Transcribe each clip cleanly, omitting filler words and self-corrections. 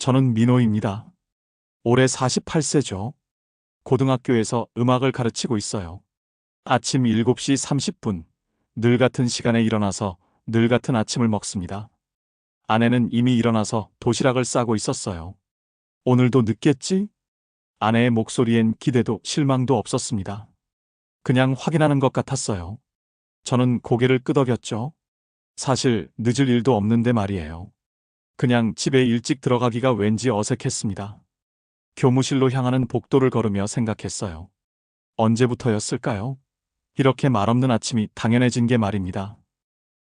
저는 민호입니다. 올해 48세죠. 고등학교에서 음악을 가르치고 있어요. 아침 7시 30분, 늘 같은 시간에 일어나서 늘 같은 아침을 먹습니다. 아내는 이미 일어나서 도시락을 싸고 있었어요. 오늘도 늦겠지? 아내의 목소리엔 기대도 실망도 없었습니다. 그냥 확인하는 것 같았어요. 저는 고개를 끄덕였죠. 사실 늦을 일도 없는데 말이에요. 그냥 집에 일찍 들어가기가 왠지 어색했습니다. 교무실로 향하는 복도를 걸으며 생각했어요. 언제부터였을까요? 이렇게 말없는 아침이 당연해진 게 말입니다.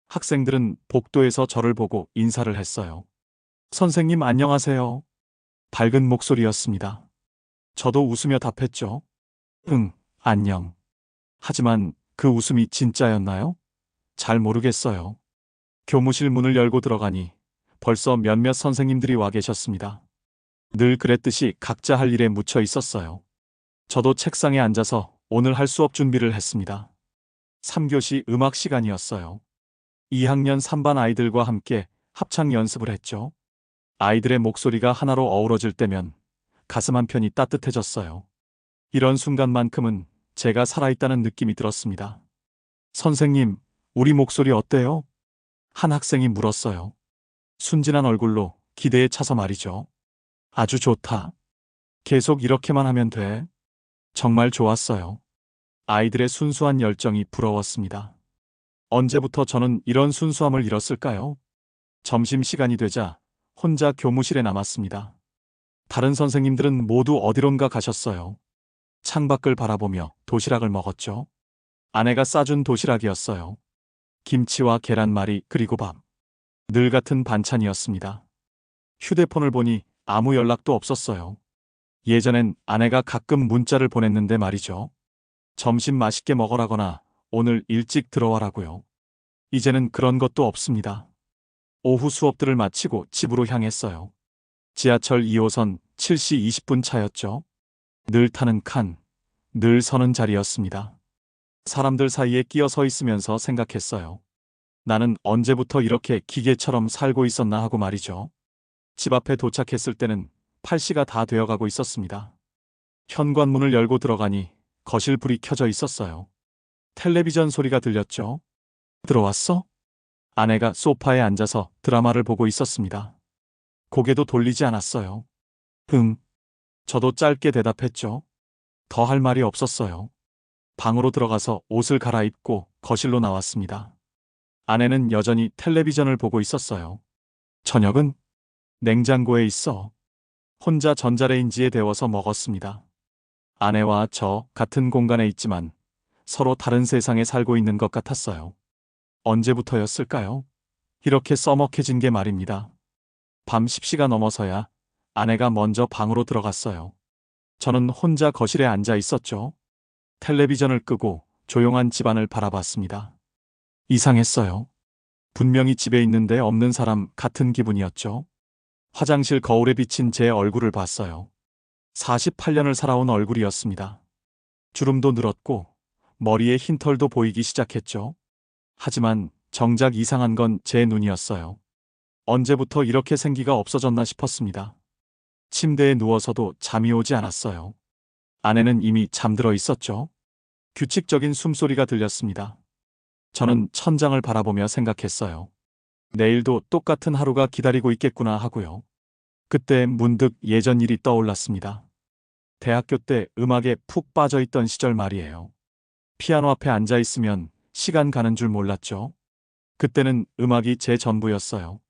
학생들은 복도에서 저를 보고 인사를 했어요. 선생님 안녕하세요. 밝은 목소리였습니다. 저도 웃으며 답했죠. 응, 안녕. 하지만 그 웃음이 진짜였나요? 잘 모르겠어요. 교무실 문을 열고 들어가니 벌써 몇몇 선생님들이 와 계셨습니다. 늘 그랬듯이 각자 할 일에 묻혀 있었어요. 저도 책상에 앉아서 오늘 할 수업 준비를 했습니다. 3교시 음악 시간이었어요. 2학년 3반 아이들과 함께 합창 연습을 했죠. 아이들의 목소리가 하나로 어우러질 때면 가슴 한편이 따뜻해졌어요. 이런 순간만큼은 제가 살아있다는 느낌이 들었습니다. 선생님, 우리 목소리 어때요? 한 학생이 물었어요. 순진한 얼굴로 기대에 차서 말이죠. 아주 좋다. 계속 이렇게만 하면 돼. 정말 좋았어요. 아이들의 순수한 열정이 부러웠습니다. 언제부터 저는 이런 순수함을 잃었을까요? 점심시간이 되자 혼자 교무실에 남았습니다. 다른 선생님들은 모두 어디론가 가셨어요. 창밖을 바라보며 도시락을 먹었죠. 아내가 싸준 도시락이었어요. 김치와 계란말이 그리고 밥. 늘 같은 반찬이었습니다. 휴대폰을 보니 아무 연락도 없었어요. 예전엔 아내가 가끔 문자를 보냈는데 말이죠. 점심 맛있게 먹으라거나 오늘 일찍 들어와라고요. 이제는 그런 것도 없습니다. 오후 수업들을 마치고 집으로 향했어요. 지하철 2호선 7시 20분 차였죠. 늘 타는 칸, 늘 서는 자리였습니다. 사람들 사이에 끼어 서 있으면서 생각했어요. 나는 언제부터 이렇게 기계처럼 살고 있었나 하고 말이죠. 집 앞에 도착했을 때는 8시가 다 되어가고 있었습니다. 현관문을 열고 들어가니 거실 불이 켜져 있었어요. 텔레비전 소리가 들렸죠. 들어왔어? 아내가 소파에 앉아서 드라마를 보고 있었습니다. 고개도 돌리지 않았어요. 응. 저도 짧게 대답했죠. 더 할 말이 없었어요. 방으로 들어가서 옷을 갈아입고 거실로 나왔습니다. 아내는 여전히 텔레비전을 보고 있었어요. 저녁은 냉장고에 있어. 혼자 전자레인지에 데워서 먹었습니다. 아내와 저 같은 공간에 있지만 서로 다른 세상에 살고 있는 것 같았어요. 언제부터였을까요? 이렇게 써먹해진 게 말입니다. 밤 10시가 넘어서야 아내가 먼저 방으로 들어갔어요. 저는 혼자 거실에 앉아 있었죠. 텔레비전을 끄고 조용한 집안을 바라봤습니다. 이상했어요. 분명히 집에 있는데 없는 사람 같은 기분이었죠. 화장실 거울에 비친 제 얼굴을 봤어요. 48년을 살아온 얼굴이었습니다. 주름도 늘었고 머리에 흰 털도 보이기 시작했죠. 하지만 정작 이상한 건 제 눈이었어요. 언제부터 이렇게 생기가 없어졌나 싶었습니다. 침대에 누워서도 잠이 오지 않았어요. 아내는 이미 잠들어 있었죠. 규칙적인 숨소리가 들렸습니다. 저는 천장을 바라보며 생각했어요. 내일도 똑같은 하루가 기다리고 있겠구나 하고요. 그때 문득 예전 일이 떠올랐습니다. 대학교 때 음악에 푹 빠져 있던 시절 말이에요. 피아노 앞에 앉아 있으면 시간 가는 줄 몰랐죠. 그때는 음악이 제 전부였어요.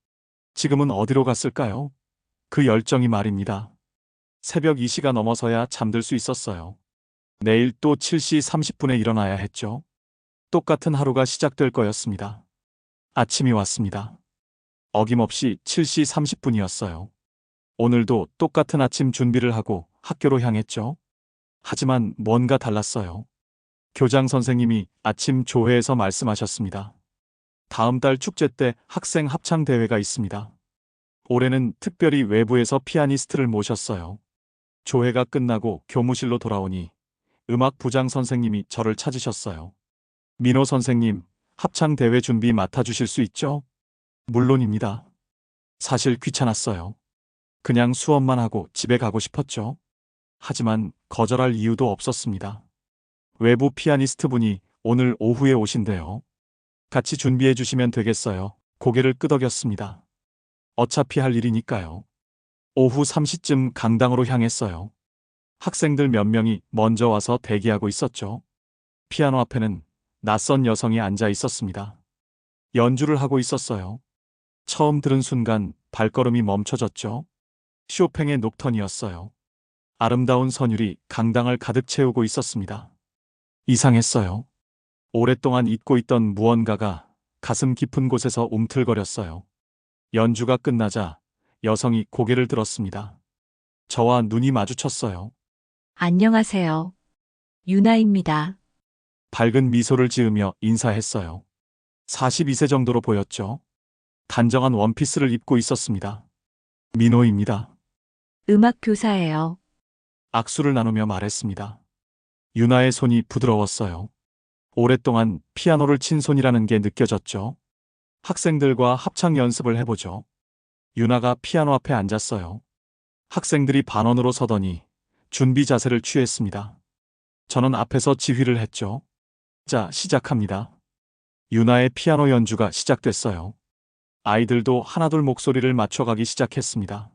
지금은 어디로 갔을까요? 그 열정이 말입니다. 새벽 2시가 넘어서야 잠들 수 있었어요. 내일 또 7시 30분에 일어나야 했죠. 똑같은 하루가 시작될 거였습니다. 아침이 왔습니다. 어김없이 7시 30분이었어요. 오늘도 똑같은 아침 준비를 하고 학교로 향했죠. 하지만 뭔가 달랐어요. 교장 선생님이 아침 조회에서 말씀하셨습니다. 다음 달 축제 때 학생 합창 대회가 있습니다. 올해는 특별히 외부에서 피아니스트를 모셨어요. 조회가 끝나고 교무실로 돌아오니 음악 부장 선생님이 저를 찾으셨어요. 민호 선생님, 합창 대회 준비 맡아주실 수 있죠? 물론입니다. 사실 귀찮았어요. 그냥 수업만 하고 집에 가고 싶었죠. 하지만 거절할 이유도 없었습니다. 외부 피아니스트 분이 오늘 오후에 오신대요. 같이 준비해 주시면 되겠어요. 고개를 끄덕였습니다. 어차피 할 일이니까요. 오후 3시쯤 강당으로 향했어요. 학생들 몇 명이 먼저 와서 대기하고 있었죠. 피아노 앞에는 낯선 여성이 앉아 있었습니다. 연주를 하고 있었어요. 처음 들은 순간 발걸음이 멈춰졌죠. 쇼팽의 녹턴이었어요. 아름다운 선율이 강당을 가득 채우고 있었습니다. 이상했어요. 오랫동안 잊고 있던 무언가가 가슴 깊은 곳에서 움틀거렸어요. 연주가 끝나자 여성이 고개를 들었습니다. 저와 눈이 마주쳤어요. 안녕하세요. 유나입니다. 밝은 미소를 지으며 인사했어요. 42세 정도로 보였죠. 단정한 원피스를 입고 있었습니다. 민호입니다. 음악 교사예요. 악수를 나누며 말했습니다. 유나의 손이 부드러웠어요. 오랫동안 피아노를 친 손이라는 게 느껴졌죠. 학생들과 합창 연습을 해보죠. 유나가 피아노 앞에 앉았어요. 학생들이 반원으로 서더니 준비 자세를 취했습니다. 저는 앞에서 지휘를 했죠. 자, 시작합니다. 유나의 피아노 연주가 시작됐어요. 아이들도 하나둘 목소리를 맞춰가기 시작했습니다.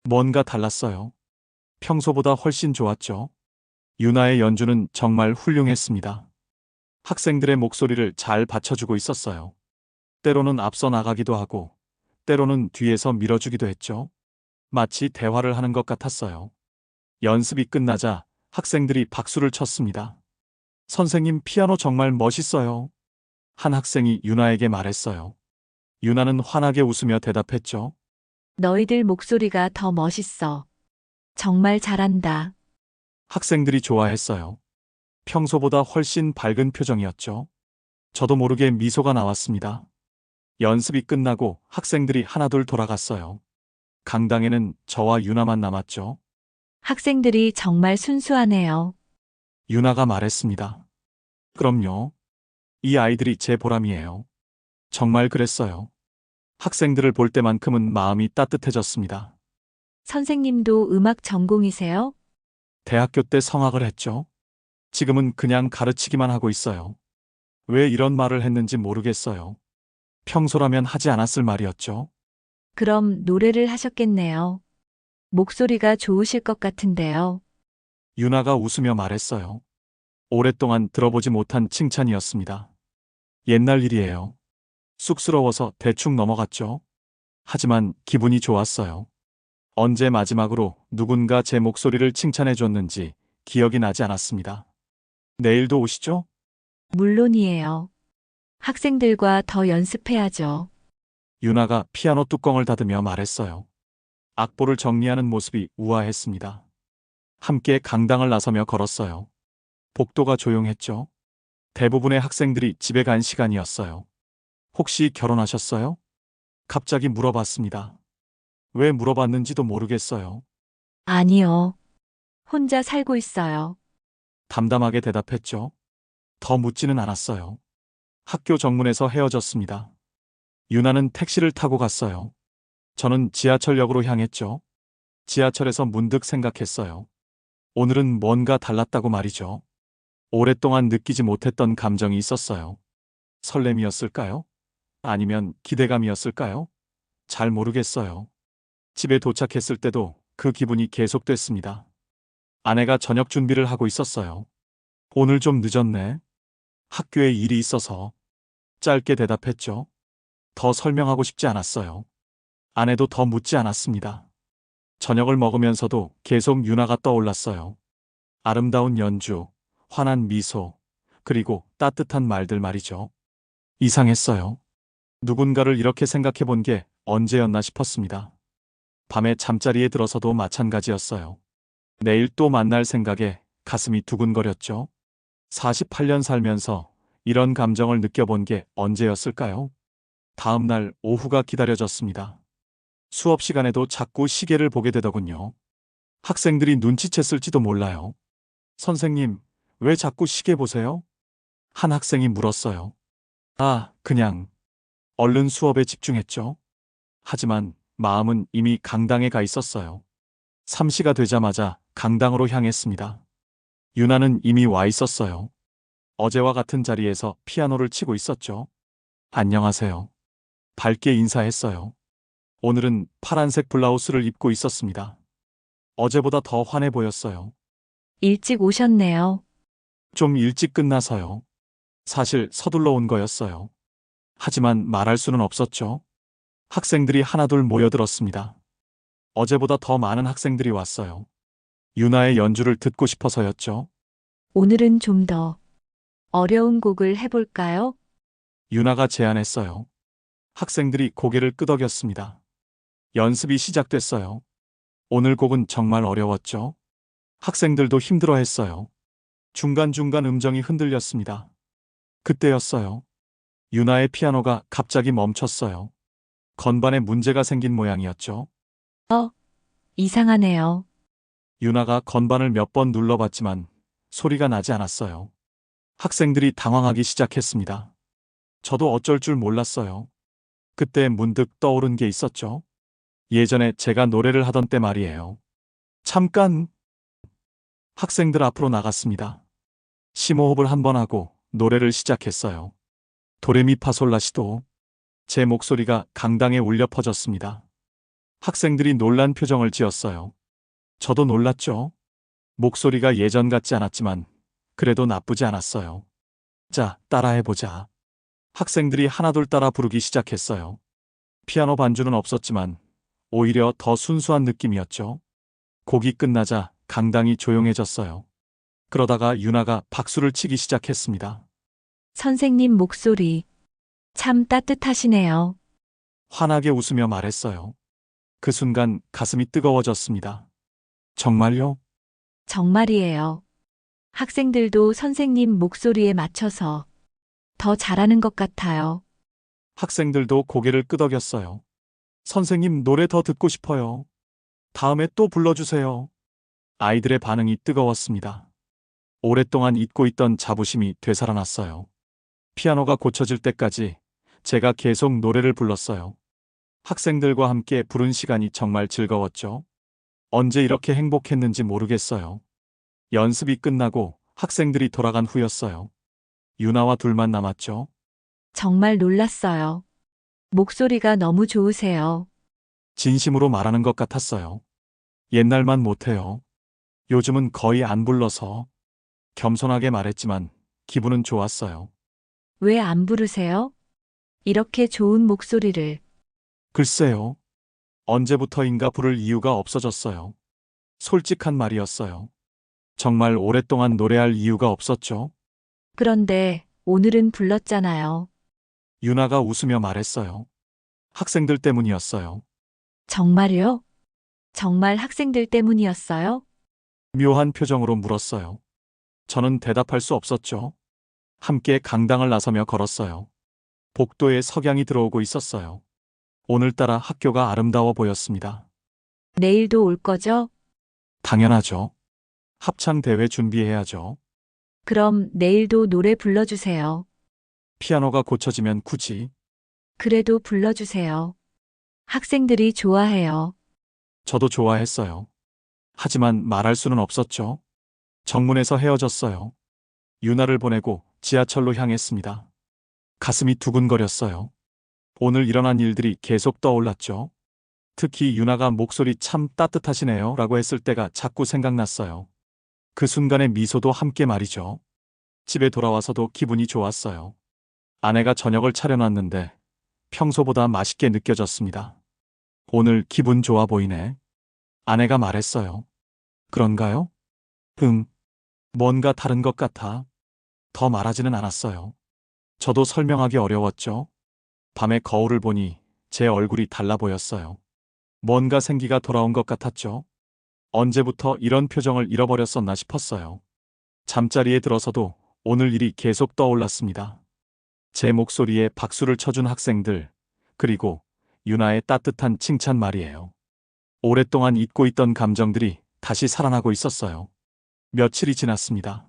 뭔가 달랐어요. 평소보다 훨씬 좋았죠. 유나의 연주는 정말 훌륭했습니다. 학생들의 목소리를 잘 받쳐주고 있었어요. 때로는 앞서 나가기도 하고, 때로는 뒤에서 밀어주기도 했죠. 마치 대화를 하는 것 같았어요. 연습이 끝나자 학생들이 박수를 쳤습니다. 선생님 피아노 정말 멋있어요. 한 학생이 유나에게 말했어요. 유나는 환하게 웃으며 대답했죠. 너희들 목소리가 더 멋있어. 정말 잘한다. 학생들이 좋아했어요. 평소보다 훨씬 밝은 표정이었죠. 저도 모르게 미소가 나왔습니다. 연습이 끝나고 학생들이 하나둘 돌아갔어요. 강당에는 저와 유나만 남았죠. 학생들이 정말 순수하네요. 유나가 말했습니다. 그럼요. 이 아이들이 제 보람이에요. 정말 그랬어요. 학생들을 볼 때만큼은 마음이 따뜻해졌습니다. 선생님도 음악 전공이세요? 대학교 때 성악을 했죠. 지금은 그냥 가르치기만 하고 있어요. 왜 이런 말을 했는지 모르겠어요. 평소라면 하지 않았을 말이었죠. 그럼 노래를 하셨겠네요. 목소리가 좋으실 것 같은데요. 유나가 웃으며 말했어요. 오랫동안 들어보지 못한 칭찬이었습니다. 옛날 일이에요. 쑥스러워서 대충 넘어갔죠. 하지만 기분이 좋았어요. 언제 마지막으로 누군가 제 목소리를 칭찬해 줬는지 기억이 나지 않았습니다. 내일도 오시죠? 물론이에요. 학생들과 더 연습해야죠. 유나가 피아노 뚜껑을 닫으며 말했어요. 악보를 정리하는 모습이 우아했습니다. 함께 강당을 나서며 걸었어요. 복도가 조용했죠. 대부분의 학생들이 집에 간 시간이었어요. 혹시 결혼하셨어요? 갑자기 물어봤습니다. 왜 물어봤는지도 모르겠어요. 아니요. 혼자 살고 있어요. 담담하게 대답했죠. 더 묻지는 않았어요. 학교 정문에서 헤어졌습니다. 유나는 택시를 타고 갔어요. 저는 지하철역으로 향했죠. 지하철에서 문득 생각했어요. 오늘은 뭔가 달랐다고 말이죠. 오랫동안 느끼지 못했던 감정이 있었어요. 설렘이었을까요? 아니면 기대감이었을까요? 잘 모르겠어요. 집에 도착했을 때도 그 기분이 계속됐습니다. 아내가 저녁 준비를 하고 있었어요. 오늘 좀 늦었네. 학교에 일이 있어서. 짧게 대답했죠. 더 설명하고 싶지 않았어요. 아내도 더 묻지 않았습니다. 저녁을 먹으면서도 계속 유나가 떠올랐어요. 아름다운 연주, 환한 미소, 그리고 따뜻한 말들 말이죠. 이상했어요. 누군가를 이렇게 생각해 본 게 언제였나 싶었습니다. 밤에 잠자리에 들어서도 마찬가지였어요. 내일 또 만날 생각에 가슴이 두근거렸죠. 48년 살면서 이런 감정을 느껴본 게 언제였을까요? 다음 날 오후가 기다려졌습니다. 수업 시간에도 자꾸 시계를 보게 되더군요. 학생들이 눈치챘을지도 몰라요. 선생님, 왜 자꾸 시계 보세요? 한 학생이 물었어요. 아, 그냥. 얼른 수업에 집중했죠. 하지만 마음은 이미 강당에 가 있었어요. 3시가 되자마자 강당으로 향했습니다. 유나는 이미 와 있었어요. 어제와 같은 자리에서 피아노를 치고 있었죠. 안녕하세요. 밝게 인사했어요. 오늘은 파란색 블라우스를 입고 있었습니다. 어제보다 더 환해 보였어요. 일찍 오셨네요. 좀 일찍 끝나서요. 사실 서둘러 온 거였어요. 하지만 말할 수는 없었죠. 학생들이 하나둘 모여들었습니다. 어제보다 더 많은 학생들이 왔어요. 유나의 연주를 듣고 싶어서였죠. 오늘은 좀 더 어려운 곡을 해볼까요? 유나가 제안했어요. 학생들이 고개를 끄덕였습니다. 연습이 시작됐어요. 오늘 곡은 정말 어려웠죠. 학생들도 힘들어했어요. 중간중간 음정이 흔들렸습니다. 그때였어요. 유나의 피아노가 갑자기 멈췄어요. 건반에 문제가 생긴 모양이었죠. 이상하네요. 유나가 건반을 몇 번 눌러봤지만 소리가 나지 않았어요. 학생들이 당황하기 시작했습니다. 저도 어쩔 줄 몰랐어요. 그때 문득 떠오른 게 있었죠. 예전에 제가 노래를 하던 때 말이에요. 잠깐! 학생들 앞으로 나갔습니다. 심호흡을 한 번 하고 노래를 시작했어요. 도레미파솔라시도. 제 목소리가 강당에 울려 퍼졌습니다. 학생들이 놀란 표정을 지었어요. 저도 놀랐죠. 목소리가 예전 같지 않았지만 그래도 나쁘지 않았어요. 자, 따라해보자. 학생들이 하나둘 따라 부르기 시작했어요. 피아노 반주는 없었지만 오히려 더 순수한 느낌이었죠. 곡이 끝나자 강당이 조용해졌어요. 그러다가 유나가 박수를 치기 시작했습니다. 선생님 목소리 참 따뜻하시네요. 환하게 웃으며 말했어요. 그 순간 가슴이 뜨거워졌습니다. 정말요? 정말이에요. 학생들도 선생님 목소리에 맞춰서 더 잘하는 것 같아요. 학생들도 고개를 끄덕였어요. 선생님 노래 더 듣고 싶어요. 다음에 또 불러주세요. 아이들의 반응이 뜨거웠습니다. 오랫동안 잊고 있던 자부심이 되살아났어요. 피아노가 고쳐질 때까지 제가 계속 노래를 불렀어요. 학생들과 함께 부른 시간이 정말 즐거웠죠. 언제 이렇게 행복했는지 모르겠어요. 연습이 끝나고 학생들이 돌아간 후였어요. 유나와 둘만 남았죠. 정말 놀랐어요. 목소리가 너무 좋으세요. 진심으로 말하는 것 같았어요. 옛날만 못해요. 요즘은 거의 안 불러서. 겸손하게 말했지만 기분은 좋았어요. 왜 안 부르세요? 이렇게 좋은 목소리를. 글쎄요. 언제부터인가 부를 이유가 없어졌어요. 솔직한 말이었어요. 정말 오랫동안 노래할 이유가 없었죠. 그런데 오늘은 불렀잖아요. 유나가 웃으며 말했어요. 학생들 때문이었어요. 정말요? 정말 학생들 때문이었어요? 묘한 표정으로 물었어요. 저는 대답할 수 없었죠. 함께 강당을 나서며 걸었어요. 복도에 석양이 들어오고 있었어요. 오늘따라 학교가 아름다워 보였습니다. 내일도 올 거죠? 당연하죠. 합창 대회 준비해야죠. 그럼 내일도 노래 불러주세요. 피아노가 고쳐지면 굳이. 그래도 불러주세요. 학생들이 좋아해요. 저도 좋아했어요. 하지만 말할 수는 없었죠. 정문에서 헤어졌어요. 유나를 보내고 지하철로 향했습니다. 가슴이 두근거렸어요. 오늘 일어난 일들이 계속 떠올랐죠. 특히 유나가 목소리 참 따뜻하시네요 라고 했을 때가 자꾸 생각났어요. 그 순간의 미소도 함께 말이죠. 집에 돌아와서도 기분이 좋았어요. 아내가 저녁을 차려놨는데 평소보다 맛있게 느껴졌습니다. 오늘 기분 좋아 보이네. 아내가 말했어요. 그런가요? 뭔가 다른 것 같아. 더 말하지는 않았어요. 저도 설명하기 어려웠죠. 밤에 거울을 보니 제 얼굴이 달라 보였어요. 뭔가 생기가 돌아온 것 같았죠. 언제부터 이런 표정을 잃어버렸었나 싶었어요. 잠자리에 들어서도 오늘 일이 계속 떠올랐습니다. 제 목소리에 박수를 쳐준 학생들, 그리고 유나의 따뜻한 칭찬 말이에요. 오랫동안 잊고 있던 감정들이 다시 살아나고 있었어요. 며칠이 지났습니다.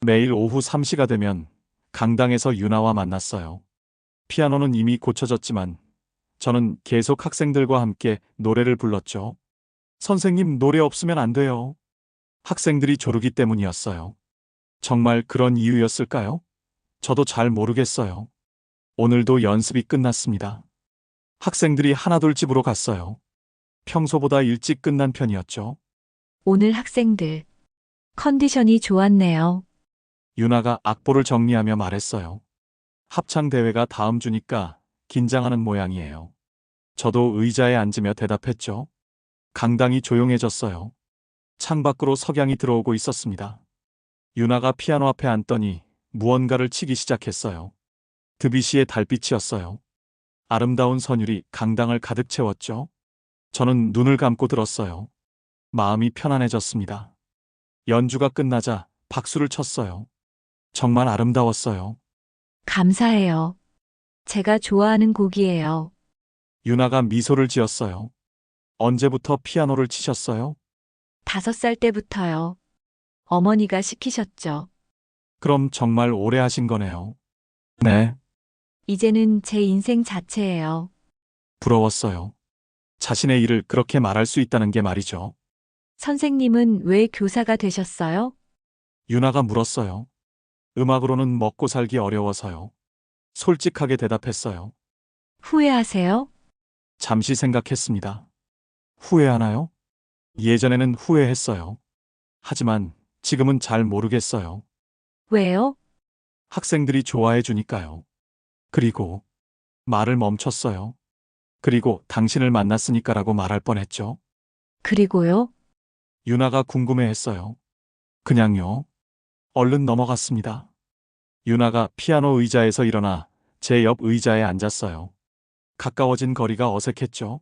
매일 오후 3시가 되면 강당에서 유나와 만났어요. 피아노는 이미 고쳐졌지만 저는 계속 학생들과 함께 노래를 불렀죠. 선생님, 노래 없으면 안 돼요. 학생들이 조르기 때문이었어요. 정말 그런 이유였을까요? 저도 잘 모르겠어요. 오늘도 연습이 끝났습니다. 학생들이 하나둘 집으로 갔어요. 평소보다 일찍 끝난 편이었죠. 오늘 학생들 컨디션이 좋았네요. 유나가 악보를 정리하며 말했어요. 합창 대회가 다음 주니까 긴장하는 모양이에요. 저도 의자에 앉으며 대답했죠. 강당이 조용해졌어요. 창밖으로 석양이 들어오고 있었습니다. 유나가 피아노 앞에 앉더니 무언가를 치기 시작했어요. 드뷔시의 달빛이었어요. 아름다운 선율이 강당을 가득 채웠죠. 저는 눈을 감고 들었어요. 마음이 편안해졌습니다. 연주가 끝나자 박수를 쳤어요. 정말 아름다웠어요. 감사해요. 제가 좋아하는 곡이에요. 유나가 미소를 지었어요. 언제부터 피아노를 치셨어요? 5살 때부터요. 어머니가 시키셨죠. 그럼 정말 오래 하신 거네요. 네, 이제는 제 인생 자체예요. 부러웠어요. 자신의 일을 그렇게 말할 수 있다는 게 말이죠. 선생님은 왜 교사가 되셨어요? 유나가 물었어요. 음악으로는 먹고 살기 어려워서요. 솔직하게 대답했어요. 후회하세요? 잠시 생각했습니다. 후회하나요? 예전에는 후회했어요. 하지만 지금은 잘 모르겠어요. 왜요? 학생들이 좋아해 주니까요. 그리고 말을 멈췄어요. 그리고 당신을 만났으니까라고 말할 뻔했죠. 그리고요? 유나가 궁금해했어요. 그냥요. 얼른 넘어갔습니다. 유나가 피아노 의자에서 일어나 제 옆 의자에 앉았어요. 가까워진 거리가 어색했죠.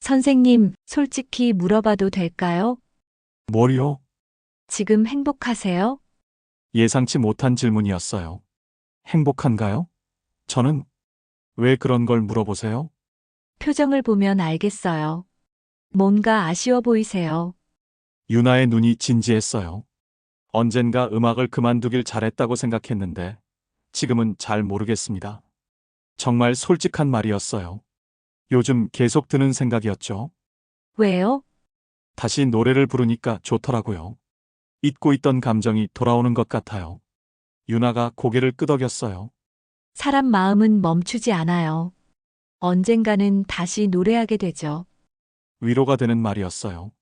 선생님, 솔직히 물어봐도 될까요? 뭘요? 지금 행복하세요? 예상치 못한 질문이었어요. 행복한가요? 저는 왜 그런 걸 물어보세요? 표정을 보면 알겠어요. 뭔가 아쉬워 보이세요. 유나의 눈이 진지했어요. 언젠가 음악을 그만두길 잘했다고 생각했는데 지금은 잘 모르겠습니다. 정말 솔직한 말이었어요. 요즘 계속 드는 생각이었죠. 왜요? 다시 노래를 부르니까 좋더라고요. 잊고 있던 감정이 돌아오는 것 같아요. 유나가 고개를 끄덕였어요. 사람 마음은 멈추지 않아요. 언젠가는 다시 노래하게 되죠. 위로가 되는 말이었어요.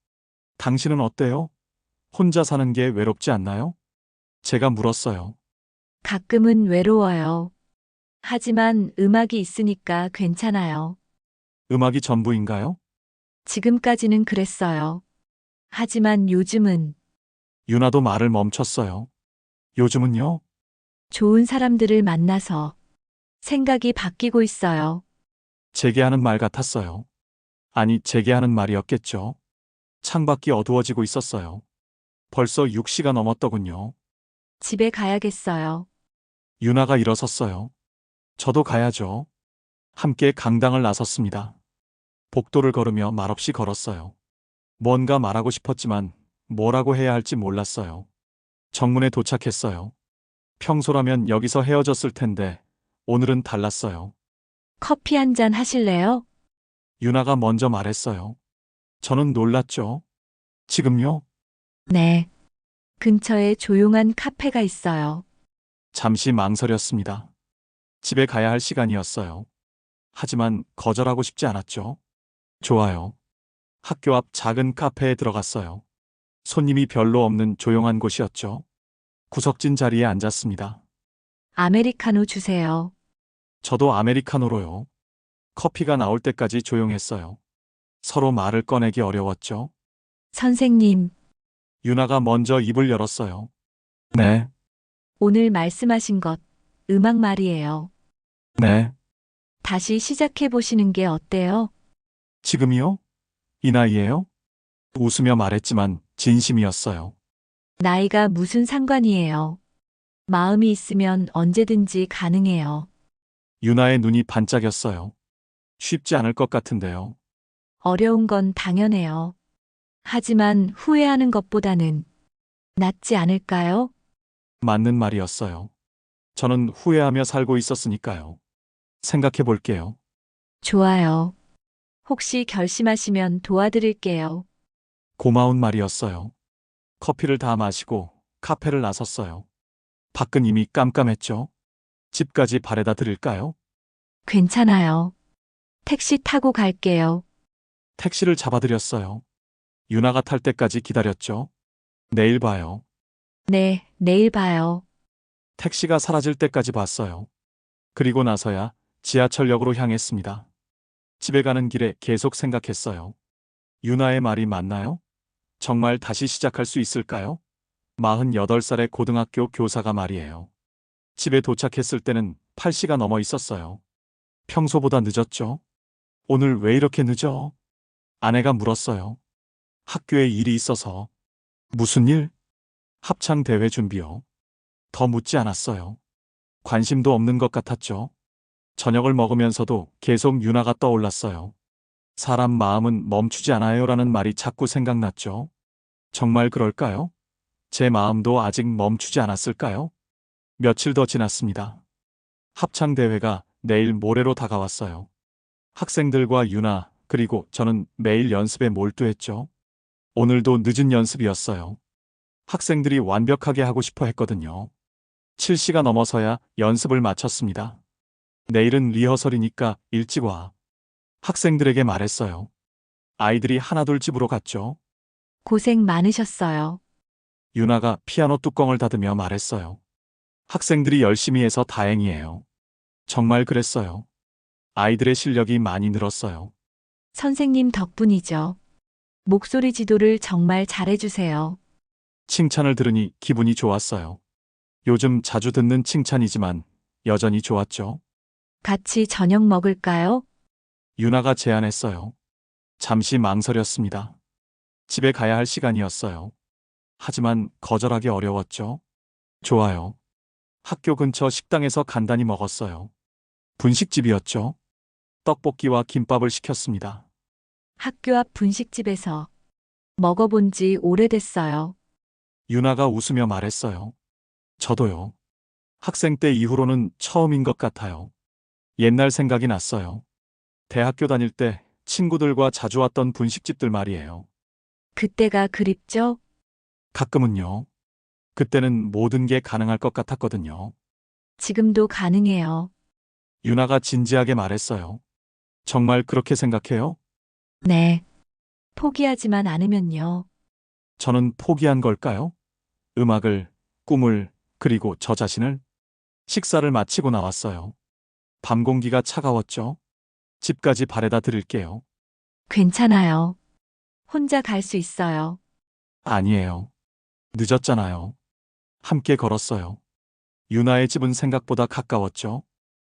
당신은 어때요? 혼자 사는 게 외롭지 않나요? 제가 물었어요. 가끔은 외로워요. 하지만 음악이 있으니까 괜찮아요. 음악이 전부인가요? 지금까지는 그랬어요. 하지만 요즘은 유나도 말을 멈췄어요. 요즘은요? 좋은 사람들을 만나서 생각이 바뀌고 있어요. 제게 하는 말 같았어요. 아니, 제게 하는 말이었겠죠. 창밖이 어두워지고 있었어요. 벌써 6시가 넘었더군요. 집에 가야겠어요. 유나가 일어섰어요. 저도 가야죠. 함께 강당을 나섰습니다. 복도를 걸으며 말없이 걸었어요. 뭔가 말하고 싶었지만 뭐라고 해야 할지 몰랐어요. 정문에 도착했어요. 평소라면 여기서 헤어졌을 텐데 오늘은 달랐어요. 커피 한 잔 하실래요? 유나가 먼저 말했어요. 저는 놀랐죠. 지금요? 네. 근처에 조용한 카페가 있어요. 잠시 망설였습니다. 집에 가야 할 시간이었어요. 하지만 거절하고 싶지 않았죠. 좋아요. 학교 앞 작은 카페에 들어갔어요. 손님이 별로 없는 조용한 곳이었죠. 구석진 자리에 앉았습니다. 아메리카노 주세요. 저도 아메리카노로요. 커피가 나올 때까지 조용했어요. 서로 말을 꺼내기 어려웠죠. 선생님, 유나가 먼저 입을 열었어요. 네, 오늘 말씀하신 것, 음악 말이에요. 네. 다시 시작해 보시는 게 어때요? 지금이요? 이 나이에요? 웃으며 말했지만 진심이었어요. 나이가 무슨 상관이에요. 마음이 있으면 언제든지 가능해요. 유나의 눈이 반짝였어요. 쉽지 않을 것 같은데요. 어려운 건 당연해요. 하지만 후회하는 것보다는 낫지 않을까요? 맞는 말이었어요. 저는 후회하며 살고 있었으니까요. 생각해 볼게요. 좋아요. 혹시 결심하시면 도와드릴게요. 고마운 말이었어요. 커피를 다 마시고 카페를 나섰어요. 밖은 이미 깜깜했죠. 집까지 바래다 드릴까요? 괜찮아요. 택시 타고 갈게요. 택시를 잡아드렸어요. 유나가 탈 때까지 기다렸죠. 내일 봐요. 네, 내일 봐요. 택시가 사라질 때까지 봤어요. 그리고 나서야 지하철역으로 향했습니다. 집에 가는 길에 계속 생각했어요. 유나의 말이 맞나요? 정말 다시 시작할 수 있을까요? 48살의 고등학교 교사가 말이에요. 집에 도착했을 때는 8시가 넘어 있었어요. 평소보다 늦었죠? 오늘 왜 이렇게 늦어? 아내가 물었어요. 학교에 일이 있어서. 무슨 일? 합창대회 준비요. 더 묻지 않았어요. 관심도 없는 것 같았죠. 저녁을 먹으면서도 계속 유나가 떠올랐어요. 사람 마음은 멈추지 않아요라는 말이 자꾸 생각났죠. 정말 그럴까요? 제 마음도 아직 멈추지 않았을까요? 며칠 더 지났습니다. 합창대회가 내일 모레로 다가왔어요. 학생들과 유나, 그리고 저는 매일 연습에 몰두했죠. 오늘도 늦은 연습이었어요. 학생들이 완벽하게 하고 싶어 했거든요. 7시가 넘어서야 연습을 마쳤습니다. 내일은 리허설이니까 일찍 와. 학생들에게 말했어요. 아이들이 하나둘 집으로 갔죠. 고생 많으셨어요. 유나가 피아노 뚜껑을 닫으며 말했어요. 학생들이 열심히 해서 다행이에요. 정말 그랬어요. 아이들의 실력이 많이 늘었어요. 선생님 덕분이죠. 목소리 지도를 정말 잘해주세요. 칭찬을 들으니 기분이 좋았어요. 요즘 자주 듣는 칭찬이지만 여전히 좋았죠. 같이 저녁 먹을까요? 유나가 제안했어요. 잠시 망설였습니다. 집에 가야 할 시간이었어요. 하지만 거절하기 어려웠죠. 좋아요. 학교 근처 식당에서 간단히 먹었어요. 분식집이었죠. 떡볶이와 김밥을 시켰습니다. 학교 앞 분식집에서 먹어본 지 오래됐어요. 유나가 웃으며 말했어요. 저도요. 학생 때 이후로는 처음인 것 같아요. 옛날 생각이 났어요. 대학교 다닐 때 친구들과 자주 왔던 분식집들 말이에요. 그때가 그립죠? 가끔은요. 그때는 모든 게 가능할 것 같았거든요. 지금도 가능해요. 유나가 진지하게 말했어요. 정말 그렇게 생각해요? 네. 포기하지만 않으면요. 저는 포기한 걸까요? 음악을, 꿈을, 그리고 저 자신을? 식사를 마치고 나왔어요. 밤 공기가 차가웠죠? 집까지 바래다 드릴게요. 괜찮아요. 혼자 갈 수 있어요. 아니에요. 늦었잖아요. 함께 걸었어요. 유나의 집은 생각보다 가까웠죠?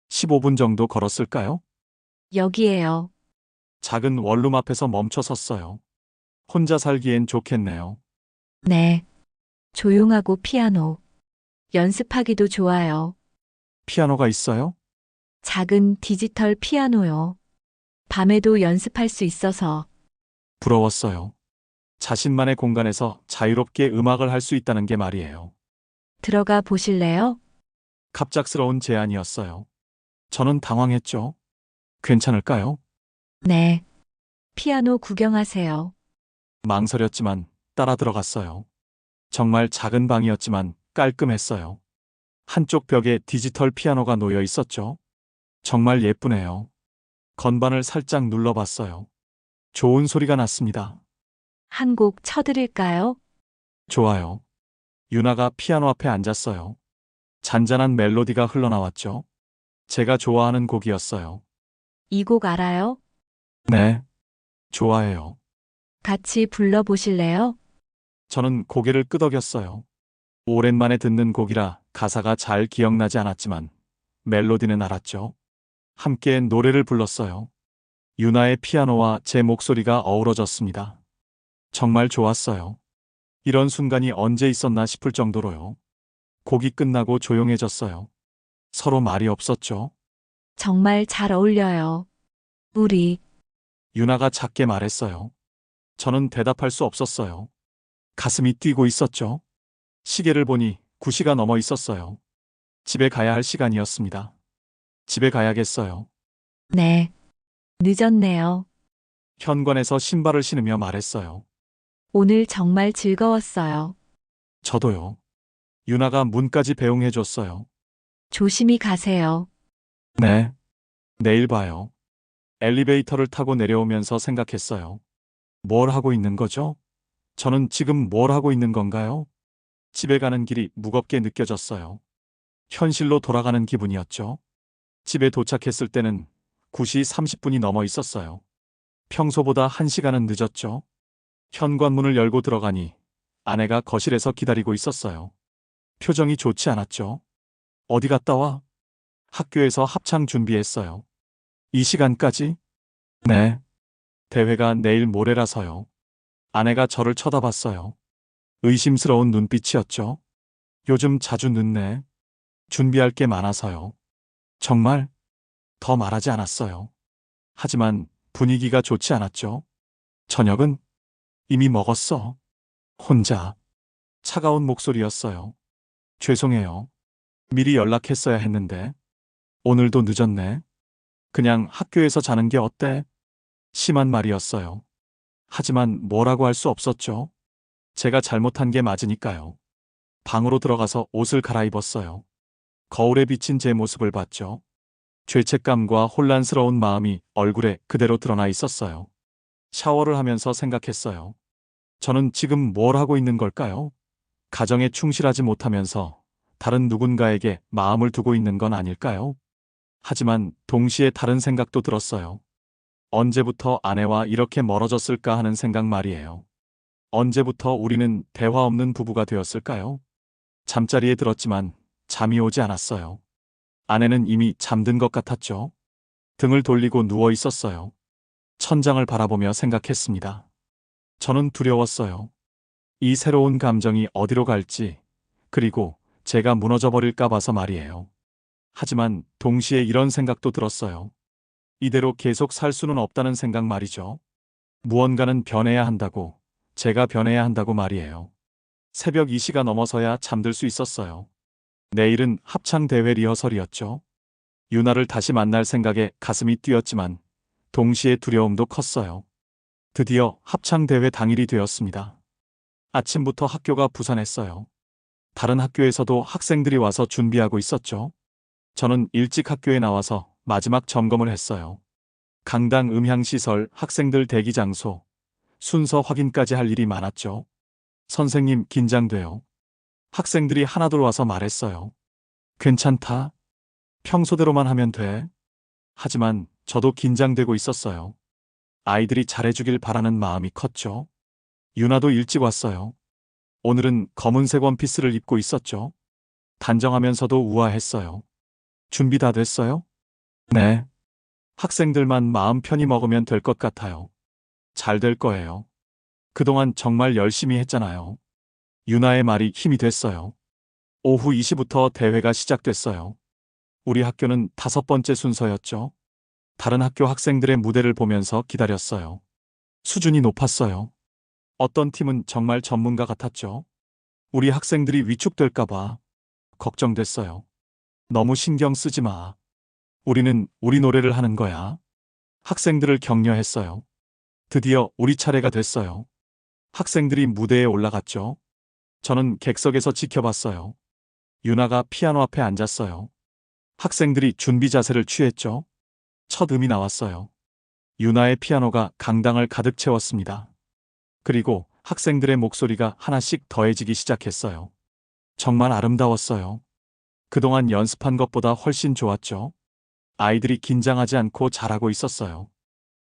15분 정도 걸었을까요? 여기에요. 작은 원룸 앞에서 멈춰 섰어요. 혼자 살기엔 좋겠네요. 네. 조용하고 피아노. 연습하기도 좋아요. 피아노가 있어요? 작은 디지털 피아노요. 밤에도 연습할 수 있어서 부러웠어요. 자신만의 공간에서 자유롭게 음악을 할 수 있다는 게 말이에요. 들어가 보실래요? 갑작스러운 제안이었어요. 저는 당황했죠. 괜찮을까요? 네. 피아노 구경하세요. 망설였지만 따라 들어갔어요. 정말 작은 방이었지만 깔끔했어요. 한쪽 벽에 디지털 피아노가 놓여 있었죠. 정말 예쁘네요. 건반을 살짝 눌러봤어요. 좋은 소리가 났습니다. 한 곡 쳐드릴까요? 좋아요. 유나가 피아노 앞에 앉았어요. 잔잔한 멜로디가 흘러나왔죠. 제가 좋아하는 곡이었어요. 이 곡 알아요? 네, 좋아해요. 같이 불러보실래요? 저는 고개를 끄덕였어요. 오랜만에 듣는 곡이라 가사가 잘 기억나지 않았지만 멜로디는 알았죠. 함께 노래를 불렀어요. 유나의 피아노와 제 목소리가 어우러졌습니다. 정말 좋았어요. 이런 순간이 언제 있었나 싶을 정도로요. 곡이 끝나고 조용해졌어요. 서로 말이 없었죠. 정말 잘 어울려요. 우리 유나가 작게 말했어요. 저는 대답할 수 없었어요. 가슴이 뛰고 있었죠. 시계를 보니 9시가 넘어 있었어요. 집에 가야 할 시간이었습니다. 집에 가야겠어요. 네. 늦었네요. 현관에서 신발을 신으며 말했어요. 오늘 정말 즐거웠어요. 저도요. 유나가 문까지 배웅해줬어요. 조심히 가세요. 네. 내일 봐요. 엘리베이터를 타고 내려오면서 생각했어요. 뭘 하고 있는 거죠? 저는 지금 뭘 하고 있는 건가요? 집에 가는 길이 무겁게 느껴졌어요. 현실로 돌아가는 기분이었죠. 집에 도착했을 때는 9시 30분이 넘어 있었어요. 평소보다 1시간은 늦었죠. 현관문을 열고 들어가니 아내가 거실에서 기다리고 있었어요. 표정이 좋지 않았죠. 어디 갔다 와? 학교에서 합창 준비했어요. 이 시간까지? 네. 대회가 내일 모레라서요. 아내가 저를 쳐다봤어요. 의심스러운 눈빛이었죠. 요즘 자주 늦네. 준비할 게 많아서요. 정말? 더 말하지 않았어요. 하지만 분위기가 좋지 않았죠. 저녁은 이미 먹었어. 혼자. 차가운 목소리였어요. 죄송해요. 미리 연락했어야 했는데. 오늘도 늦었네. 그냥 학교에서 자는 게 어때? 심한 말이었어요. 하지만 뭐라고 할 수 없었죠. 제가 잘못한 게 맞으니까요. 방으로 들어가서 옷을 갈아입었어요. 거울에 비친 제 모습을 봤죠. 죄책감과 혼란스러운 마음이 얼굴에 그대로 드러나 있었어요. 샤워를 하면서 생각했어요. 저는 지금 뭘 하고 있는 걸까요? 가정에 충실하지 못하면서 다른 누군가에게 마음을 두고 있는 건 아닐까요? 하지만 동시에 다른 생각도 들었어요. 언제부터 아내와 이렇게 멀어졌을까 하는 생각 말이에요. 언제부터 우리는 대화 없는 부부가 되었을까요? 잠자리에 들었지만 잠이 오지 않았어요. 아내는 이미 잠든 것 같았죠. 등을 돌리고 누워 있었어요. 천장을 바라보며 생각했습니다. 저는 두려웠어요. 이 새로운 감정이 어디로 갈지, 그리고 제가 무너져 버릴까 봐서 말이에요. 하지만 동시에 이런 생각도 들었어요. 이대로 계속 살 수는 없다는 생각 말이죠. 무언가는 변해야 한다고, 제가 변해야 한다고 말이에요. 새벽 2시가 넘어서야 잠들 수 있었어요. 내일은 합창대회 리허설이었죠. 유나를 다시 만날 생각에 가슴이 뛰었지만 동시에 두려움도 컸어요. 드디어 합창대회 당일이 되었습니다. 아침부터 학교가 부산했어요. 다른 학교에서도 학생들이 와서 준비하고 있었죠. 저는 일찍 학교에 나와서 마지막 점검을 했어요. 강당 음향시설, 학생들 대기 장소, 순서 확인까지 할 일이 많았죠. 선생님, 긴장돼요. 학생들이 하나둘 와서 말했어요. 괜찮다. 평소대로만 하면 돼. 하지만 저도 긴장되고 있었어요. 아이들이 잘해주길 바라는 마음이 컸죠. 유나도 일찍 왔어요. 오늘은 검은색 원피스를 입고 있었죠. 단정하면서도 우아했어요. 준비 다 됐어요? 네. 학생들만 마음 편히 먹으면 될 것 같아요. 잘 될 거예요. 그동안 정말 열심히 했잖아요. 유나의 말이 힘이 됐어요. 오후 2시부터 대회가 시작됐어요. 우리 학교는 5번째 순서였죠. 다른 학교 학생들의 무대를 보면서 기다렸어요. 수준이 높았어요. 어떤 팀은 정말 전문가 같았죠. 우리 학생들이 위축될까봐 걱정됐어요. 너무 신경 쓰지 마. 우리는 우리 노래를 하는 거야. 학생들을 격려했어요. 드디어 우리 차례가 됐어요. 학생들이 무대에 올라갔죠. 저는 객석에서 지켜봤어요. 유나가 피아노 앞에 앉았어요. 학생들이 준비 자세를 취했죠. 첫 음이 나왔어요. 유나의 피아노가 강당을 가득 채웠습니다. 그리고 학생들의 목소리가 하나씩 더해지기 시작했어요. 정말 아름다웠어요. 그동안 연습한 것보다 훨씬 좋았죠. 아이들이 긴장하지 않고 잘하고 있었어요.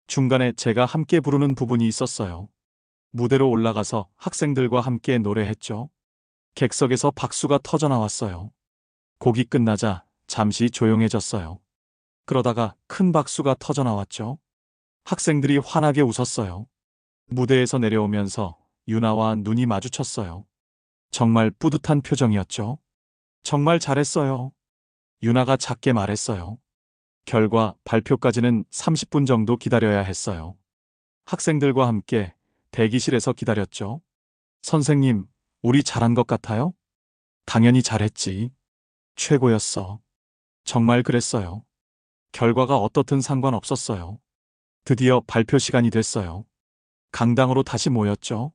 중간에 제가 함께 부르는 부분이 있었어요. 무대로 올라가서 학생들과 함께 노래했죠. 객석에서 박수가 터져나왔어요. 곡이 끝나자 잠시 조용해졌어요. 그러다가 큰 박수가 터져나왔죠. 학생들이 환하게 웃었어요. 무대에서 내려오면서 유나와 눈이 마주쳤어요. 정말 뿌듯한 표정이었죠. 정말 잘했어요. 유나가 작게 말했어요. 결과 발표까지는 30분 정도 기다려야 했어요. 학생들과 함께 대기실에서 기다렸죠. 선생님, 우리 잘한 것 같아요? 당연히 잘했지. 최고였어. 정말 그랬어요. 결과가 어떻든 상관없었어요. 드디어 발표 시간이 됐어요. 강당으로 다시 모였죠.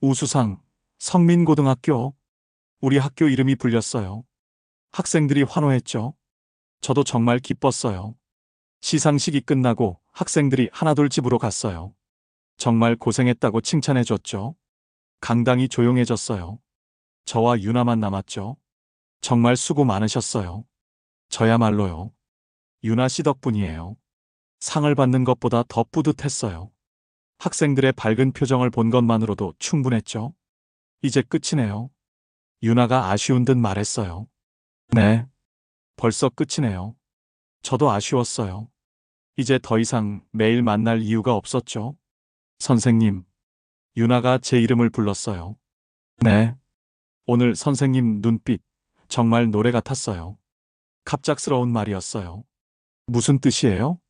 우수상, 성민고등학교. 우리 학교 이름이 불렸어요. 학생들이 환호했죠. 저도 정말 기뻤어요. 시상식이 끝나고 학생들이 하나둘 집으로 갔어요. 정말 고생했다고 칭찬해줬죠. 강당이 조용해졌어요. 저와 유나만 남았죠. 정말 수고 많으셨어요. 저야말로요. 유나 씨 덕분이에요. 상을 받는 것보다 더 뿌듯했어요. 학생들의 밝은 표정을 본 것만으로도 충분했죠. 이제 끝이네요. 유나가 아쉬운 듯 말했어요. 네. 벌써 끝이네요. 저도 아쉬웠어요. 이제 더 이상 매일 만날 이유가 없었죠. 선생님. 유나가 제 이름을 불렀어요. 네. 오늘 선생님 눈빛, 정말 노래 같았어요. 갑작스러운 말이었어요. 무슨 뜻이에요?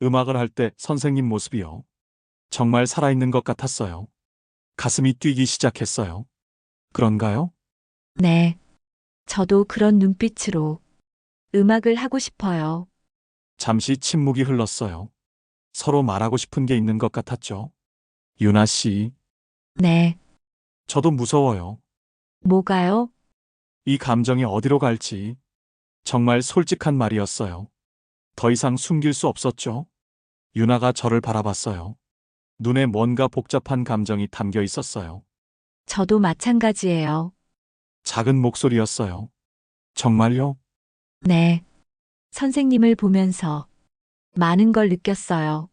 음악을 할 때 선생님 모습이요. 정말 살아있는 것 같았어요. 가슴이 뛰기 시작했어요. 그런가요? 네. 저도 그런 눈빛으로 음악을 하고 싶어요. 잠시 침묵이 흘렀어요. 서로 말하고 싶은 게 있는 것 같았죠. 유나 씨, 네. 저도 무서워요. 뭐가요? 이 감정이 어디로 갈지. 정말 솔직한 말이었어요. 더 이상 숨길 수 없었죠. 유나가 저를 바라봤어요. 눈에 뭔가 복잡한 감정이 담겨 있었어요. 저도 마찬가지예요. 작은 목소리였어요. 정말요? 네. 선생님을 보면서 많은 걸 느꼈어요.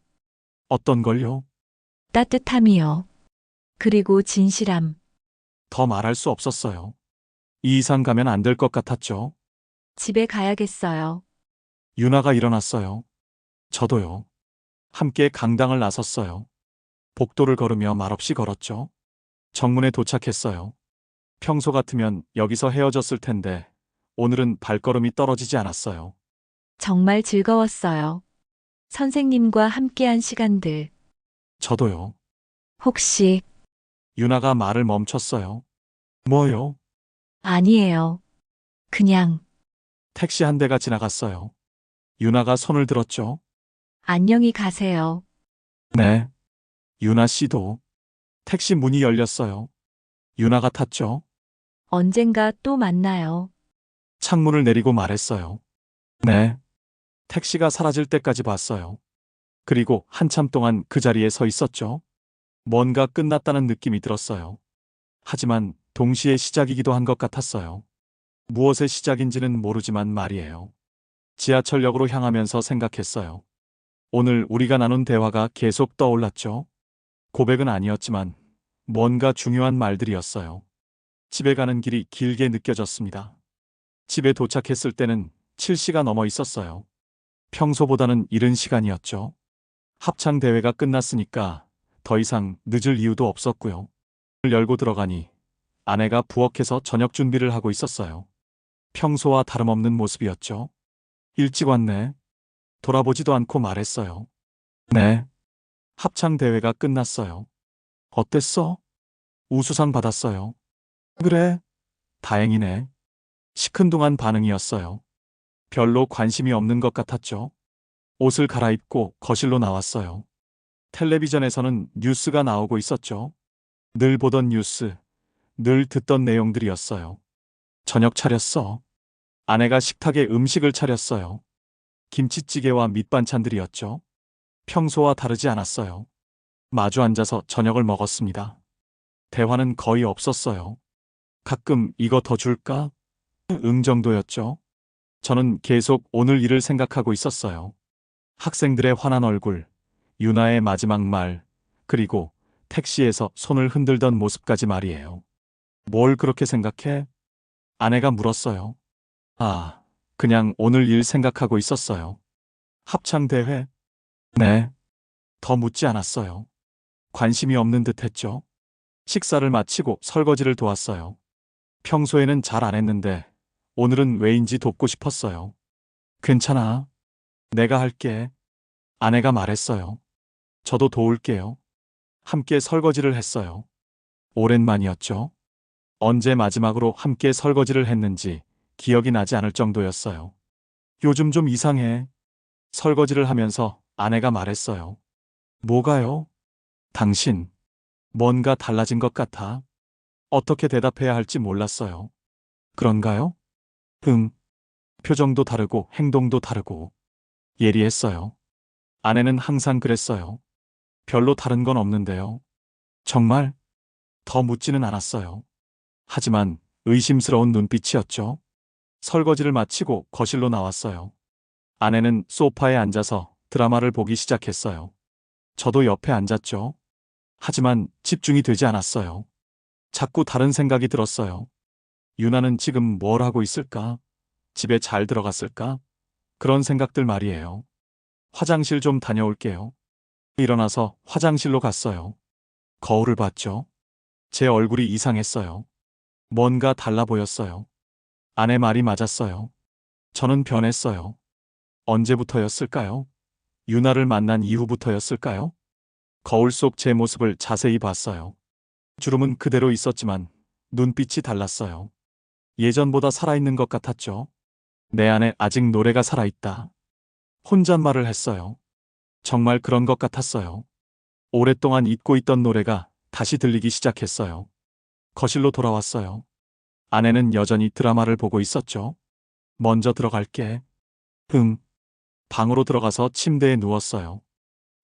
어떤 걸요? 따뜻함이요. 그리고 진실함. 더 말할 수 없었어요. 이 이상 가면 안 될 것 같았죠. 집에 가야겠어요. 유나가 일어났어요. 저도요. 함께 강당을 나섰어요. 복도를 걸으며 말없이 걸었죠. 정문에 도착했어요. 평소 같으면 여기서 헤어졌을 텐데 오늘은 발걸음이 떨어지지 않았어요. 정말 즐거웠어요. 선생님과 함께한 시간들. 저도요. 혹시 유나가 말을 멈췄어요. 뭐요? 아니에요. 그냥 택시 한 대가 지나갔어요. 유나가 손을 들었죠. 안녕히 가세요. 네. 유나 씨도. 택시 문이 열렸어요. 유나가 탔죠. 언젠가 또 만나요. 창문을 내리고 말했어요. 네. 택시가 사라질 때까지 봤어요. 그리고 한참 동안 그 자리에 서 있었죠. 뭔가 끝났다는 느낌이 들었어요. 하지만 동시에 시작이기도 한 것 같았어요. 무엇의 시작인지는 모르지만 말이에요. 지하철역으로 향하면서 생각했어요. 오늘 우리가 나눈 대화가 계속 떠올랐죠. 고백은 아니었지만 뭔가 중요한 말들이었어요. 집에 가는 길이 길게 느껴졌습니다. 집에 도착했을 때는 7시가 넘어 있었어요. 평소보다는 이른 시간이었죠. 합창 대회가 끝났으니까 더 이상 늦을 이유도 없었고요. 문을 열고 들어가니 아내가 부엌에서 저녁 준비를 하고 있었어요. 평소와 다름없는 모습이었죠. 일찍 왔네. 돌아보지도 않고 말했어요. 네. 합창 대회가 끝났어요. 어땠어? 우수상 받았어요. 그래. 다행이네. 시큰둥한 반응이었어요. 별로 관심이 없는 것 같았죠. 옷을 갈아입고 거실로 나왔어요. 텔레비전에서는 뉴스가 나오고 있었죠. 늘 보던 뉴스, 늘 듣던 내용들이었어요. 저녁 차렸어. 아내가 식탁에 음식을 차렸어요. 김치찌개와 밑반찬들이었죠. 평소와 다르지 않았어요. 마주 앉아서 저녁을 먹었습니다. 대화는 거의 없었어요. 가끔 이거 더 줄까? 응 정도였죠. 저는 계속 오늘 일을 생각하고 있었어요. 학생들의 환한 얼굴, 유나의 마지막 말, 그리고 택시에서 손을 흔들던 모습까지 말이에요. 뭘 그렇게 생각해? 아내가 물었어요. 아, 그냥 오늘 일 생각하고 있었어요. 합창대회? 네. 더 묻지 않았어요. 관심이 없는 듯 했죠. 식사를 마치고 설거지를 도왔어요. 평소에는 잘 안 했는데 오늘은 왜인지 돕고 싶었어요. 괜찮아. 내가 할게. 아내가 말했어요. 저도 도울게요. 함께 설거지를 했어요. 오랜만이었죠. 언제 마지막으로 함께 설거지를 했는지 기억이 나지 않을 정도였어요. 요즘 좀 이상해. 설거지를 하면서 아내가 말했어요. 뭐가요? 당신, 뭔가 달라진 것 같아. 어떻게 대답해야 할지 몰랐어요. 그런가요? 응. 표정도 다르고 행동도 다르고 예리했어요. 아내는 항상 그랬어요. 별로 다른 건 없는데요. 정말? 더 묻지는 않았어요. 하지만 의심스러운 눈빛이었죠. 설거지를 마치고 거실로 나왔어요. 아내는 소파에 앉아서 드라마를 보기 시작했어요. 저도 옆에 앉았죠. 하지만 집중이 되지 않았어요. 자꾸 다른 생각이 들었어요. 유나는 지금 뭘 하고 있을까? 집에 잘 들어갔을까? 그런 생각들 말이에요. 화장실 좀 다녀올게요. 일어나서 화장실로 갔어요. 거울을 봤죠. 제 얼굴이 이상했어요. 뭔가 달라 보였어요. 아내 말이 맞았어요. 저는 변했어요. 언제부터였을까요? 유나를 만난 이후부터였을까요? 거울 속 제 모습을 자세히 봤어요. 주름은 그대로 있었지만 눈빛이 달랐어요. 예전보다 살아있는 것 같았죠. 내 안에 아직 노래가 살아있다. 혼잣말을 했어요. 정말 그런 것 같았어요. 오랫동안 잊고 있던 노래가 다시 들리기 시작했어요. 거실로 돌아왔어요. 아내는 여전히 드라마를 보고 있었죠. 먼저 들어갈게. 응. 방으로 들어가서 침대에 누웠어요.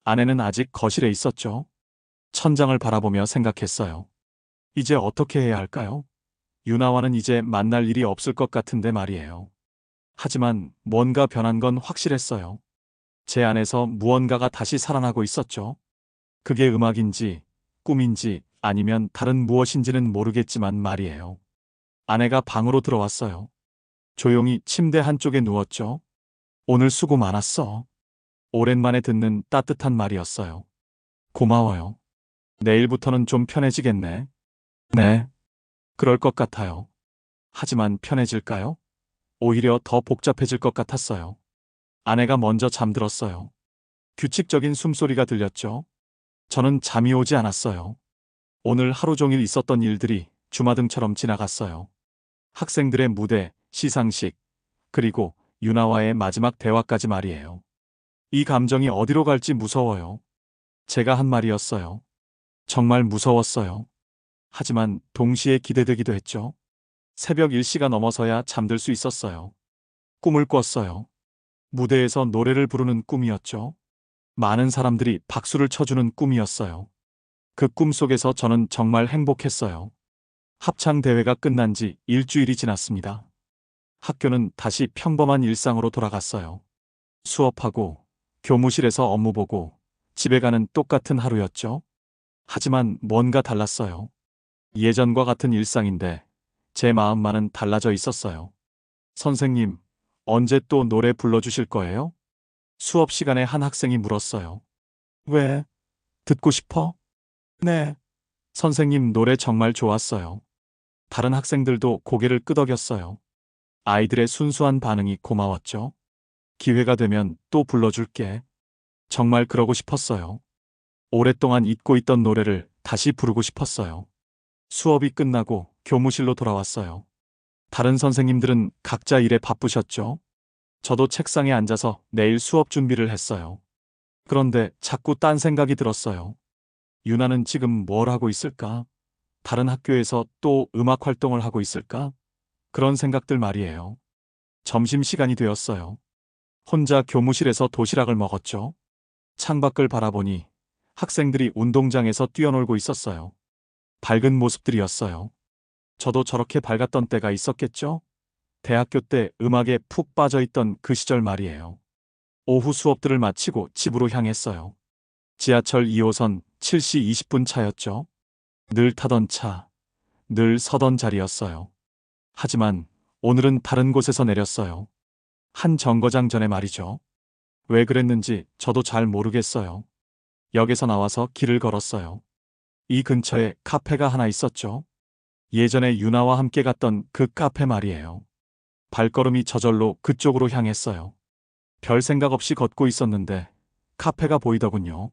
아내는 아직 거실에 있었죠. 천장을 바라보며 생각했어요. 이제 어떻게 해야 할까요? 유나와는 이제 만날 일이 없을 것 같은데 말이에요. 하지만 뭔가 변한 건 확실했어요. 제 안에서 무언가가 다시 살아나고 있었죠. 그게 음악인지, 꿈인지, 아니면 다른 무엇인지는 모르겠지만 말이에요. 아내가 방으로 들어왔어요. 조용히 침대 한쪽에 누웠죠. 오늘 수고 많았어. 오랜만에 듣는 따뜻한 말이었어요. 고마워요. 내일부터는 좀 편해지겠네. 네, 그럴 것 같아요. 하지만 편해질까요? 오히려 더 복잡해질 것 같았어요. 아내가 먼저 잠들었어요. 규칙적인 숨소리가 들렸죠. 저는 잠이 오지 않았어요. 오늘 하루 종일 있었던 일들이 주마등처럼 지나갔어요. 학생들의 무대, 시상식, 그리고 유나와의 마지막 대화까지 말이에요. 이 감정이 어디로 갈지 무서워요. 제가 한 말이었어요. 정말 무서웠어요. 하지만 동시에 기대되기도 했죠. 새벽 1시가 넘어서야 잠들 수 있었어요. 꿈을 꿨어요. 무대에서 노래를 부르는 꿈이었죠. 많은 사람들이 박수를 쳐주는 꿈이었어요. 그 꿈 속에서 저는 정말 행복했어요. 합창 대회가 끝난 지 일주일이 지났습니다. 학교는 다시 평범한 일상으로 돌아갔어요. 수업하고, 교무실에서 업무 보고, 집에 가는 똑같은 하루였죠. 하지만 뭔가 달랐어요. 예전과 같은 일상인데, 제 마음만은 달라져 있었어요. 선생님, 언제 또 노래 불러주실 거예요? 수업 시간에 한 학생이 물었어요. 왜? 듣고 싶어? 네. 선생님 노래 정말 좋았어요. 다른 학생들도 고개를 끄덕였어요. 아이들의 순수한 반응이 고마웠죠. 기회가 되면 또 불러줄게. 정말 그러고 싶었어요. 오랫동안 잊고 있던 노래를 다시 부르고 싶었어요. 수업이 끝나고 교무실로 돌아왔어요. 다른 선생님들은 각자 일에 바쁘셨죠. 저도 책상에 앉아서 내일 수업 준비를 했어요. 그런데 자꾸 딴 생각이 들었어요. 유나는 지금 뭘 하고 있을까? 다른 학교에서 또 음악 활동을 하고 있을까? 그런 생각들 말이에요. 점심시간이 되었어요. 혼자 교무실에서 도시락을 먹었죠. 창밖을 바라보니 학생들이 운동장에서 뛰어놀고 있었어요. 밝은 모습들이었어요. 저도 저렇게 밝았던 때가 있었겠죠? 대학교 때 음악에 푹 빠져있던 그 시절 말이에요. 오후 수업들을 마치고 집으로 향했어요. 지하철 2호선 7시 20분 차였죠. 늘 타던 차, 늘 서던 자리였어요. 하지만 오늘은 다른 곳에서 내렸어요. 한 정거장 전에 말이죠. 왜 그랬는지 저도 잘 모르겠어요. 역에서 나와서 길을 걸었어요. 이 근처에 카페가 하나 있었죠. 예전에 유나와 함께 갔던 그 카페 말이에요. 발걸음이 저절로 그쪽으로 향했어요. 별 생각 없이 걷고 있었는데 카페가 보이더군요.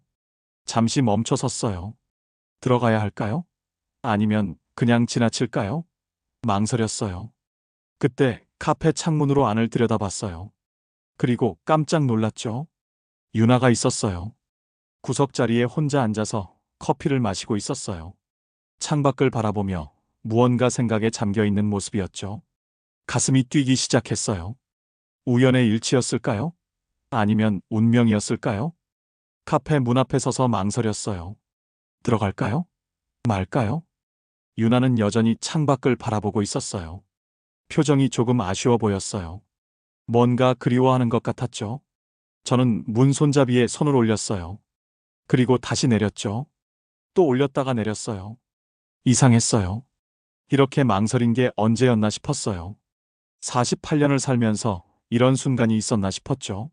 잠시 멈춰 섰어요. 들어가야 할까요? 아니면 그냥 지나칠까요? 망설였어요. 그때 카페 창문으로 안을 들여다봤어요. 그리고 깜짝 놀랐죠. 유나가 있었어요. 구석자리에 혼자 앉아서 커피를 마시고 있었어요. 창밖을 바라보며 무언가 생각에 잠겨 있는 모습이었죠. 가슴이 뛰기 시작했어요. 우연의 일치였을까요? 아니면 운명이었을까요? 카페 문 앞에 서서 망설였어요. 들어갈까요? 말까요? 유나는 여전히 창밖을 바라보고 있었어요. 표정이 조금 아쉬워 보였어요. 뭔가 그리워하는 것 같았죠. 저는 문 손잡이에 손을 올렸어요. 그리고 다시 내렸죠. 또 올렸다가 내렸어요. 이상했어요. 이렇게 망설인 게 언제였나 싶었어요. 48년을 살면서 이런 순간이 있었나 싶었죠.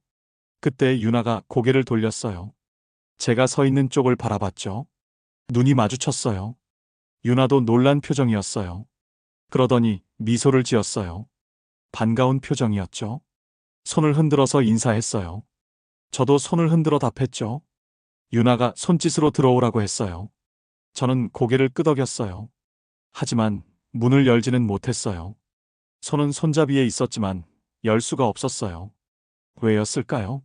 그때 유나가 고개를 돌렸어요. 제가 서 있는 쪽을 바라봤죠. 눈이 마주쳤어요. 유나도 놀란 표정이었어요. 그러더니 미소를 지었어요. 반가운 표정이었죠. 손을 흔들어서 인사했어요. 저도 손을 흔들어 답했죠. 유나가 손짓으로 들어오라고 했어요. 저는 고개를 끄덕였어요. 하지만 문을 열지는 못했어요. 손은 손잡이에 있었지만 열 수가 없었어요. 왜였을까요?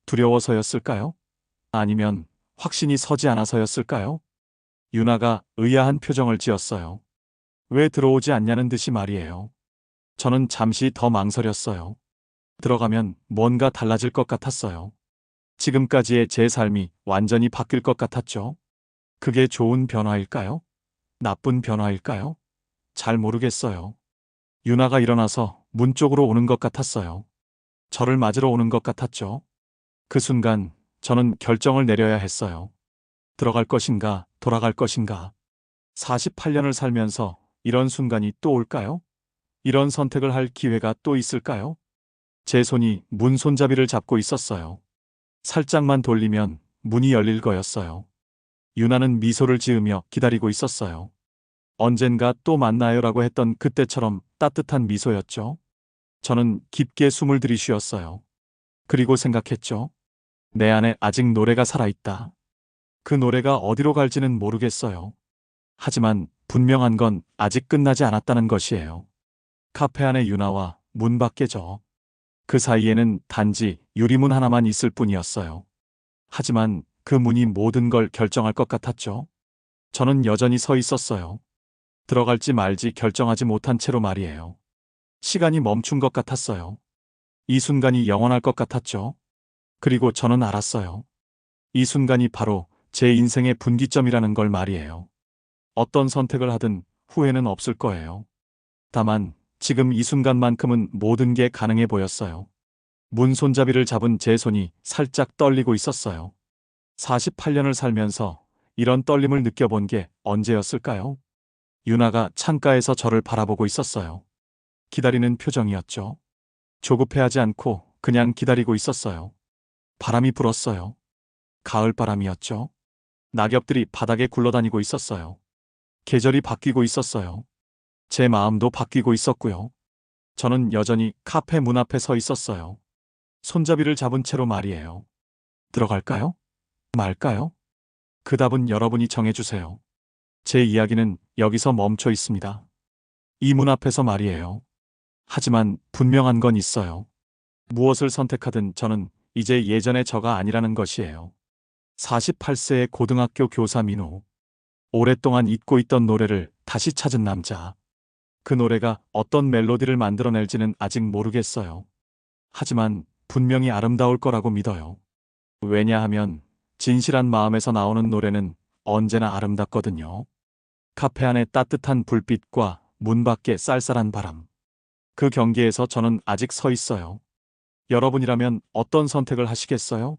두려워서였을까요? 아니면 확신이 서지 않아서였을까요? 유나가 의아한 표정을 지었어요. 왜 들어오지 않냐는 듯이 말이에요. 저는 잠시 더 망설였어요. 들어가면 뭔가 달라질 것 같았어요. 지금까지의 제 삶이 완전히 바뀔 것 같았죠. 그게 좋은 변화일까요? 나쁜 변화일까요? 잘 모르겠어요. 유나가 일어나서 문 쪽으로 오는 것 같았어요. 저를 맞으러 오는 것 같았죠. 그 순간 저는 결정을 내려야 했어요. 들어갈 것인가, 돌아갈 것인가. 48년을 살면서 이런 순간이 또 올까요? 이런 선택을 할 기회가 또 있을까요? 제 손이 문 손잡이를 잡고 있었어요. 살짝만 돌리면 문이 열릴 거였어요. 유나는 미소를 지으며 기다리고 있었어요. 언젠가 또 만나요라고 했던 그때처럼 따뜻한 미소였죠. 저는 깊게 숨을 들이쉬었어요. 그리고 생각했죠. 내 안에 아직 노래가 살아있다. 그 노래가 어디로 갈지는 모르겠어요. 하지만 분명한 건 아직 끝나지 않았다는 것이에요. 카페 안의 유나와 문 밖의 저. 그 사이에는 단지 유리문 하나만 있을 뿐이었어요. 하지만 그 문이 모든 걸 결정할 것 같았죠. 저는 여전히 서 있었어요. 들어갈지 말지 결정하지 못한 채로 말이에요. 시간이 멈춘 것 같았어요. 이 순간이 영원할 것 같았죠. 그리고 저는 알았어요. 이 순간이 바로 제 인생의 분기점이라는 걸 말이에요. 어떤 선택을 하든 후회는 없을 거예요. 다만 지금 이 순간만큼은 모든 게 가능해 보였어요. 문 손잡이를 잡은 제 손이 살짝 떨리고 있었어요. 48년을 살면서 이런 떨림을 느껴본 게 언제였을까요? 유나가 창가에서 저를 바라보고 있었어요. 기다리는 표정이었죠. 조급해하지 않고 그냥 기다리고 있었어요. 바람이 불었어요. 가을 바람이었죠. 낙엽들이 바닥에 굴러다니고 있었어요. 계절이 바뀌고 있었어요. 제 마음도 바뀌고 있었고요. 저는 여전히 카페 문 앞에 서 있었어요. 손잡이를 잡은 채로 말이에요. 들어갈까요? 말까요? 그 답은 여러분이 정해주세요. 제 이야기는 여기서 멈춰 있습니다. 이 문 앞에서 말이에요. 하지만 분명한 건 있어요. 무엇을 선택하든 저는 이제 예전의 저가 아니라는 것이에요. 48세의 고등학교 교사 민호. 오랫동안 잊고 있던 노래를 다시 찾은 남자. 그 노래가 어떤 멜로디를 만들어낼지는 아직 모르겠어요. 하지만 분명히 아름다울 거라고 믿어요. 왜냐하면 진실한 마음에서 나오는 노래는 언제나 아름답거든요. 카페 안의 따뜻한 불빛과 문 밖의 쌀쌀한 바람. 그 경계에서 저는 아직 서 있어요. 여러분이라면 어떤 선택을 하시겠어요?